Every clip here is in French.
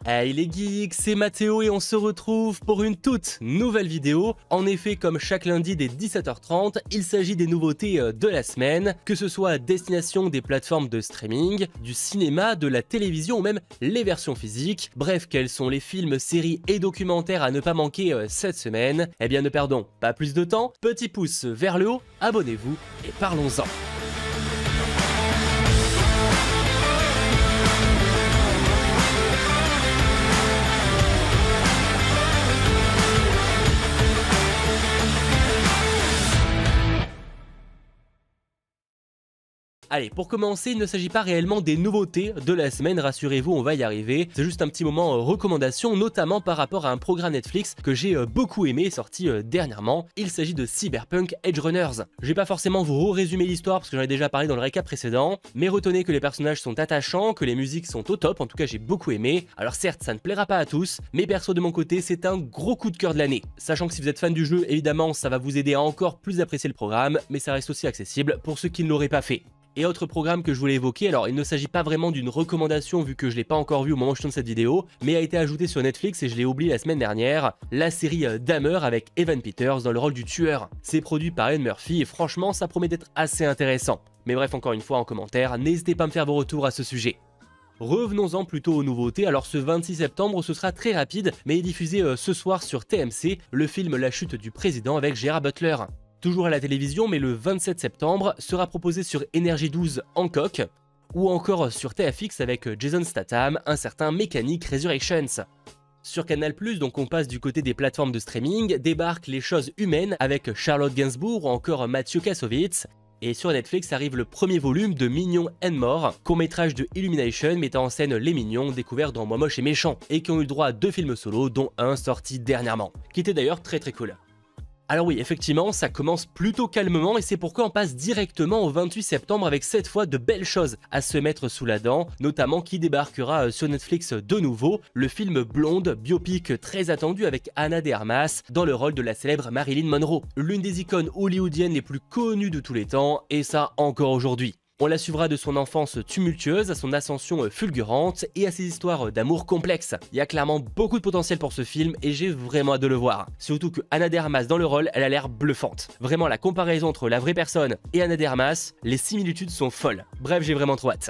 Hey les geeks, c'est Mathéo et on se retrouve pour une toute nouvelle vidéo. En effet, comme chaque lundi dès 17h30, il s'agit des nouveautés de la semaine, que ce soit à destination des plateformes de streaming, du cinéma, de la télévision ou même les versions physiques. Bref, quels sont les films, séries et documentaires à ne pas manquer cette semaine? Eh bien ne perdons pas plus de temps, petit pouce vers le haut, abonnez-vous et parlons-en. Allez, pour commencer, il ne s'agit pas réellement des nouveautés de la semaine, rassurez-vous, on va y arriver. C'est juste un petit moment recommandation, notamment par rapport à un programme Netflix que j'ai beaucoup aimé, sorti dernièrement. Il s'agit de Cyberpunk Edgerunners. Je vais pas forcément vous résumer l'histoire parce que j'en ai déjà parlé dans le récap précédent, mais retenez que les personnages sont attachants, que les musiques sont au top, en tout cas j'ai beaucoup aimé. Alors certes, ça ne plaira pas à tous, mais perso de mon côté, c'est un gros coup de cœur de l'année. Sachant que si vous êtes fan du jeu, évidemment, ça va vous aider à encore plus apprécier le programme, mais ça reste aussi accessible pour ceux qui ne l'auraient pas fait. Et autre programme que je voulais évoquer, alors il ne s'agit pas vraiment d'une recommandation vu que je l'ai pas encore vu au moment où je tourne cette vidéo, mais a été ajouté sur Netflix et je l'ai oublié la semaine dernière, la série Dahmer avec Evan Peters dans le rôle du tueur. C'est produit par Ed Murphy et franchement ça promet d'être assez intéressant. Mais bref, encore une fois en commentaire, n'hésitez pas à me faire vos retours à ce sujet. Revenons-en plutôt aux nouveautés, alors ce 26 septembre ce sera très rapide, mais est diffusé ce soir sur TMC, le film La chute du président avec Gerard Butler. Toujours à la télévision, mais le 27 septembre, sera proposé sur Énergie 12 Hancock, ou encore sur TFX avec Jason Statham, un certain Mechanic Resurrections. Sur Canal+, donc on passe du côté des plateformes de streaming, débarquent Les choses humaines avec Charlotte Gainsbourg ou encore Mathieu Kassovitz. Et sur Netflix arrive le premier volume de Mignons and More, court-métrage de Illumination mettant en scène les mignons découverts dans Moi moche et méchant, et qui ont eu le droit à 2 films solo, dont un sorti dernièrement, qui était d'ailleurs très cool. Alors oui, effectivement, ça commence plutôt calmement et c'est pourquoi on passe directement au 28 septembre avec cette fois de belles choses à se mettre sous la dent, notamment qui débarquera sur Netflix de nouveau, le film Blonde, biopic très attendu avec Ana de Armas dans le rôle de la célèbre Marilyn Monroe, l'une des icônes hollywoodiennes les plus connues de tous les temps, et ça encore aujourd'hui. On la suivra de son enfance tumultueuse à son ascension fulgurante et à ses histoires d'amour complexes. Il y a clairement beaucoup de potentiel pour ce film et j'ai vraiment hâte de le voir. Surtout que Ana de Armas dans le rôle, elle a l'air bluffante. Vraiment la comparaison entre la vraie personne et Ana de Armas, les similitudes sont folles. Bref, j'ai vraiment trop hâte.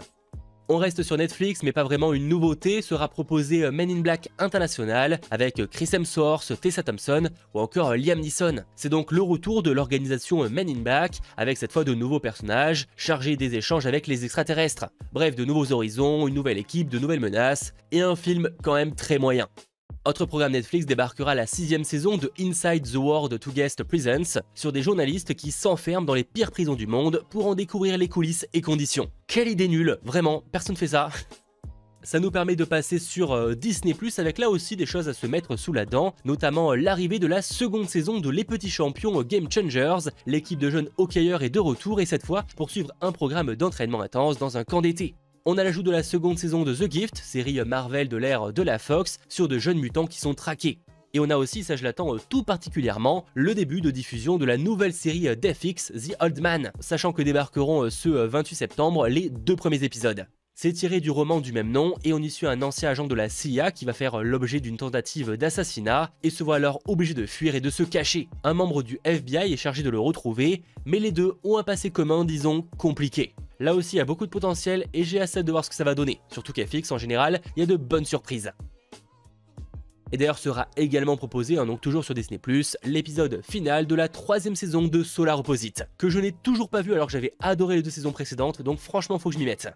On reste sur Netflix, mais pas vraiment une nouveauté, sera proposé Men in Black International avec Chris Hemsworth, Tessa Thompson ou encore Liam Neeson. C'est donc le retour de l'organisation Men in Black, avec cette fois de nouveaux personnages chargés des échanges avec les extraterrestres. Bref, de nouveaux horizons, une nouvelle équipe, de nouvelles menaces, et un film quand même très moyen. Autre programme Netflix débarquera la 6ème saison de Inside the World to Guest Prisons, sur des journalistes qui s'enferment dans les pires prisons du monde pour en découvrir les coulisses et conditions. Quelle idée nulle, vraiment, personne fait ça. Ça nous permet de passer sur Disney+, avec là aussi des choses à se mettre sous la dent, notamment l'arrivée de la seconde saison de Les Petits Champions Game Changers. L'équipe de jeunes hockeyeurs est de retour et cette fois pour suivre un programme d'entraînement intense dans un camp d'été. On a l'ajout de la seconde saison de The Gift, série Marvel de l'ère de la Fox, sur de jeunes mutants qui sont traqués. Et on a aussi, ça je l'attends tout particulièrement, le début de diffusion de la nouvelle série d'FX, The Old Man, sachant que débarqueront ce 28 septembre les 2 premiers épisodes. C'est tiré du roman du même nom et on y suit un ancien agent de la CIA qui va faire l'objet d'une tentative d'assassinat et se voit alors obligé de fuir et de se cacher. Un membre du FBI est chargé de le retrouver, mais les deux ont un passé commun, disons, compliqué. Là aussi il y a beaucoup de potentiel et j'ai assez hâte de voir ce que ça va donner, surtout qu'FX en général, il y a de bonnes surprises. Et d'ailleurs sera également proposé, donc toujours sur Disney+, l'épisode final de la 3ème saison de Solar Opposite, que je n'ai toujours pas vu alors que j'avais adoré les 2 saisons précédentes, donc franchement faut que je m'y mette.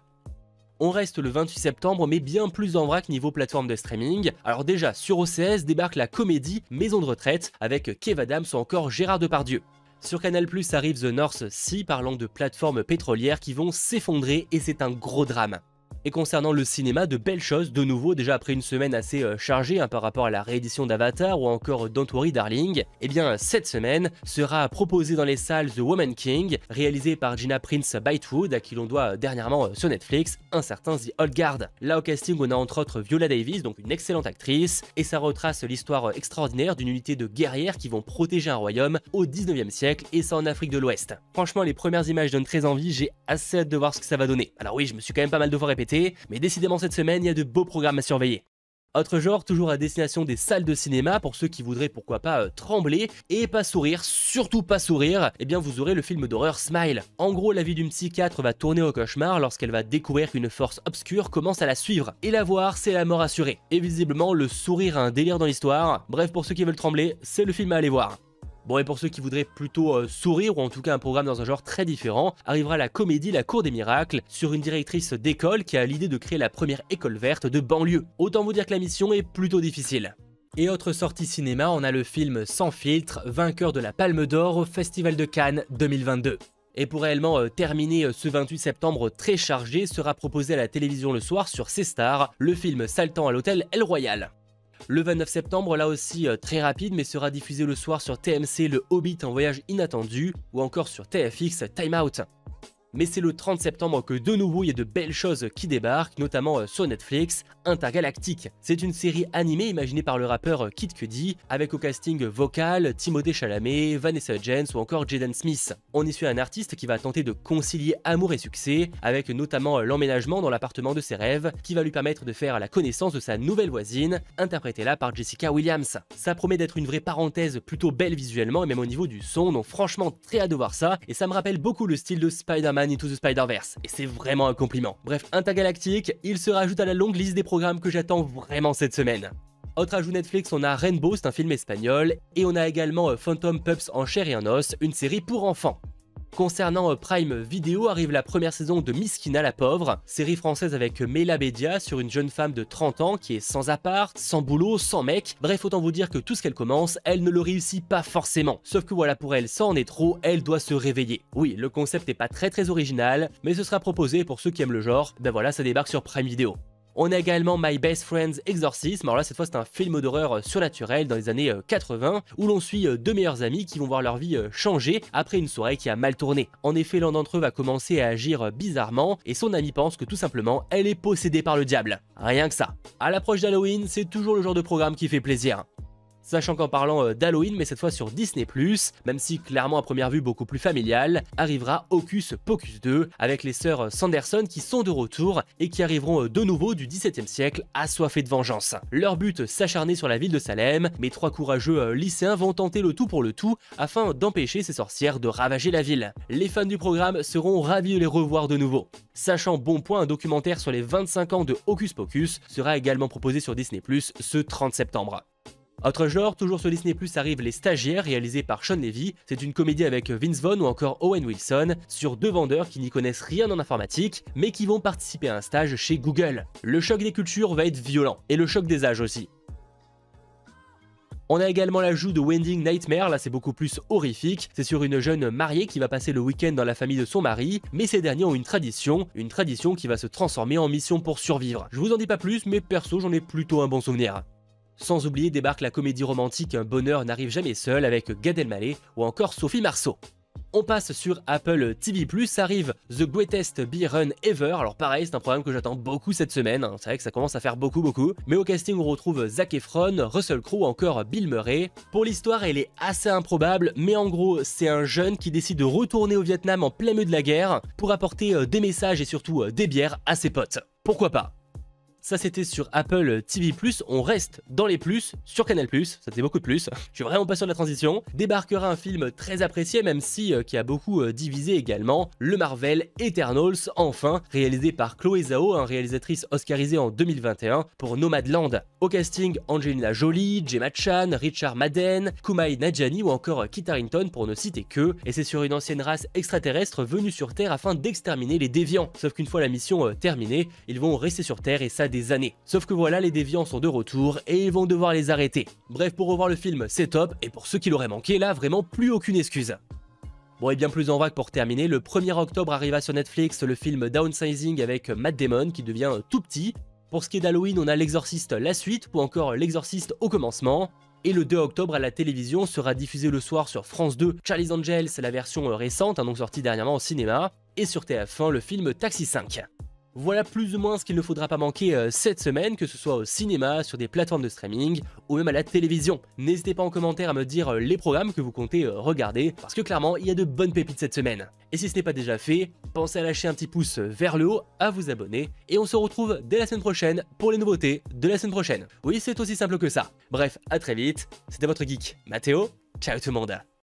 On reste le 28 septembre mais bien plus en vrac niveau plateforme de streaming. Alors déjà sur OCS débarque la comédie Maison de retraite avec Kev Adams ou encore Gérard Depardieu. Sur Canal+ arrive The North Sea parlant de plateformes pétrolières qui vont s'effondrer et c'est un gros drame. Et concernant le cinéma, de belles choses, de nouveau, déjà après une semaine assez chargée par rapport à la réédition d'Avatar ou encore Don't Worry Darling, eh bien cette semaine sera proposé dans les salles The Woman King, réalisé par Gina Prince Bythewood, à qui l'on doit dernièrement sur Netflix un certain The Old Guard. Là au casting on a entre autres Viola Davis, donc une excellente actrice, et ça retrace l'histoire extraordinaire d'une unité de guerrières qui vont protéger un royaume au 19e siècle et ça en Afrique de l'Ouest. Franchement les premières images donnent très envie, j'ai assez hâte de voir ce que ça va donner. Alors oui, je me suis quand même pas mal de fois répété, mais décidément cette semaine il y a de beaux programmes à surveiller. Autre genre, toujours à destination des salles de cinéma, pour ceux qui voudraient pourquoi pas trembler et pas sourire, surtout pas sourire, eh bien vous aurez le film d'horreur Smile. En gros, la vie d'une psychiatre va tourner au cauchemar lorsqu'elle va découvrir qu'une force obscure commence à la suivre. Et la voir, c'est la mort assurée. Et visiblement, le sourire a un délire dans l'histoire. Bref, pour ceux qui veulent trembler, c'est le film à aller voir. Bon, et pour ceux qui voudraient plutôt sourire, ou en tout cas un programme dans un genre très différent, arrivera la comédie La Cour des Miracles, sur une directrice d'école qui a l'idée de créer la première école verte de banlieue. Autant vous dire que la mission est plutôt difficile. Et autre sortie cinéma, on a le film Sans filtre, vainqueur de la Palme d'Or au Festival de Cannes 2022. Et pour réellement terminer ce 28 septembre très chargé, sera proposé à la télévision le soir sur C-Star, le film Saltan à l'hôtel El Royal. Le 29 septembre, là aussi très rapide, mais sera diffusé le soir sur TMC Le Hobbit en voyage inattendu, ou encore sur TFX Time Out. Mais c'est le 30 septembre que de nouveau il y a de belles choses qui débarquent, notamment sur Netflix, Intergalactique. C'est une série animée imaginée par le rappeur Kid Cudi, avec au casting vocal Timothée Chalamet, Vanessa Hudgens ou encore Jaden Smith. On y suit un artiste qui va tenter de concilier amour et succès, avec notamment l'emménagement dans l'appartement de ses rêves, qui va lui permettre de faire la connaissance de sa nouvelle voisine, interprétée là par Jessica Williams. Ça promet d'être une vraie parenthèse plutôt belle visuellement et même au niveau du son, donc franchement très hâte de voir ça, et ça me rappelle beaucoup le style de Spider-Man Into the Spider-Verse, et c'est vraiment un compliment. Bref, Intergalactique, il se rajoute à la longue liste des programmes que j'attends vraiment cette semaine. Autre ajout Netflix, on a Rainbow, c'est un film espagnol, et on a également Phantom Pups en chair et en os, une série pour enfants. Concernant Prime Video, arrive la première saison de Miskina la pauvre, série française avec Mela Bédia sur une jeune femme de 30 ans qui est sans appart, sans boulot, sans mec. Bref, autant vous dire que tout ce qu'elle commence, elle ne le réussit pas forcément. Sauf que voilà, pour elle, ça en est trop, elle doit se réveiller. Oui, le concept n'est pas très original, mais ce sera proposé pour ceux qui aiment le genre. Ben voilà, ça débarque sur Prime Video. On a également My Best Friend's Exorcism, alors là cette fois c'est un film d'horreur surnaturel dans les années 80 où l'on suit deux meilleurs amis qui vont voir leur vie changer après une soirée qui a mal tourné. En effet, l'un d'entre eux va commencer à agir bizarrement et son ami pense que tout simplement elle est possédée par le diable. Rien que ça. À l'approche d'Halloween, c'est toujours le genre de programme qui fait plaisir. Sachant qu'en parlant d'Halloween, mais cette fois sur Disney+, même si clairement à première vue beaucoup plus familial, arrivera Hocus Pocus 2 avec les sœurs Sanderson qui sont de retour et qui arriveront de nouveau du XVIIe siècle assoiffées de vengeance. Leur but, s'acharner sur la ville de Salem, mais trois courageux lycéens vont tenter le tout pour le tout afin d'empêcher ces sorcières de ravager la ville. Les fans du programme seront ravis de les revoir de nouveau. Sachant bon point, un documentaire sur les 25 ans de Hocus Pocus sera également proposé sur Disney+, ce 30 septembre. Autre genre, toujours sur Disney+, arrive Les Stagiaires, réalisé par Sean Levy. C'est une comédie avec Vince Vaughn ou encore Owen Wilson, sur deux vendeurs qui n'y connaissent rien en informatique, mais qui vont participer à un stage chez Google. Le choc des cultures va être violent, et le choc des âges aussi. On a également l'ajout de Wedding Nightmare, là c'est beaucoup plus horrifique, c'est sur une jeune mariée qui va passer le week-end dans la famille de son mari, mais ces derniers ont une tradition qui va se transformer en mission pour survivre. Je vous en dis pas plus, mais perso j'en ai plutôt un bon souvenir. Sans oublier débarque la comédie romantique Un bonheur n'arrive jamais seul avec Gad Elmaleh ou encore Sophie Marceau. On passe sur Apple TV+, arrive The Greatest Bee Run Ever, alors pareil c'est un programme que j'attends beaucoup cette semaine, c'est vrai que ça commence à faire beaucoup, mais au casting on retrouve Zac Efron, Russell Crowe ou encore Bill Murray. Pour l'histoire elle est assez improbable, mais en gros c'est un jeune qui décide de retourner au Vietnam en plein milieu de la guerre pour apporter des messages et surtout des bières à ses potes. Pourquoi pas ? Ça c'était sur Apple TV+, on reste dans les plus, sur Canal+, ça fait beaucoup de plus, je suis vraiment pas sûr de la transition, débarquera un film très apprécié même si qui a beaucoup divisé également, le Marvel Eternals, enfin, réalisé par Chloé Zhao, réalisatrice oscarisée en 2021 pour Nomadland. Au casting, Angelina Jolie, Gemma Chan, Richard Madden, Kumail Nanjiani ou encore Kit Harington pour ne citer que, et c'est sur une ancienne race extraterrestre venue sur Terre afin d'exterminer les déviants. Sauf qu'une fois la mission terminée, ils vont rester sur Terre et ça des années. Sauf que voilà, les déviants sont de retour et ils vont devoir les arrêter. Bref, pour revoir le film, c'est top, et pour ceux qui l'auraient manqué, là, vraiment plus aucune excuse. Bon, et bien plus en vrac pour terminer, le 1er octobre arriva sur Netflix le film Downsizing avec Matt Damon qui devient tout petit. Pour ce qui est d'Halloween, on a L'Exorciste la suite ou encore L'Exorciste au commencement. Et le 2 octobre à la télévision sera diffusé le soir sur France 2 Charlie's Angels, la version récente, donc sortie dernièrement au cinéma, et sur TF1 le film Taxi 5. Voilà plus ou moins ce qu'il ne faudra pas manquer cette semaine, que ce soit au cinéma, sur des plateformes de streaming ou même à la télévision. N'hésitez pas en commentaire à me dire les programmes que vous comptez regarder, parce que clairement il y a de bonnes pépites cette semaine. Et si ce n'est pas déjà fait, pensez à lâcher un petit pouce vers le haut, à vous abonner, et on se retrouve dès la semaine prochaine pour les nouveautés de la semaine prochaine. Oui, c'est aussi simple que ça. Bref, à très vite, c'était votre geek Mathéo, ciao tout le monde.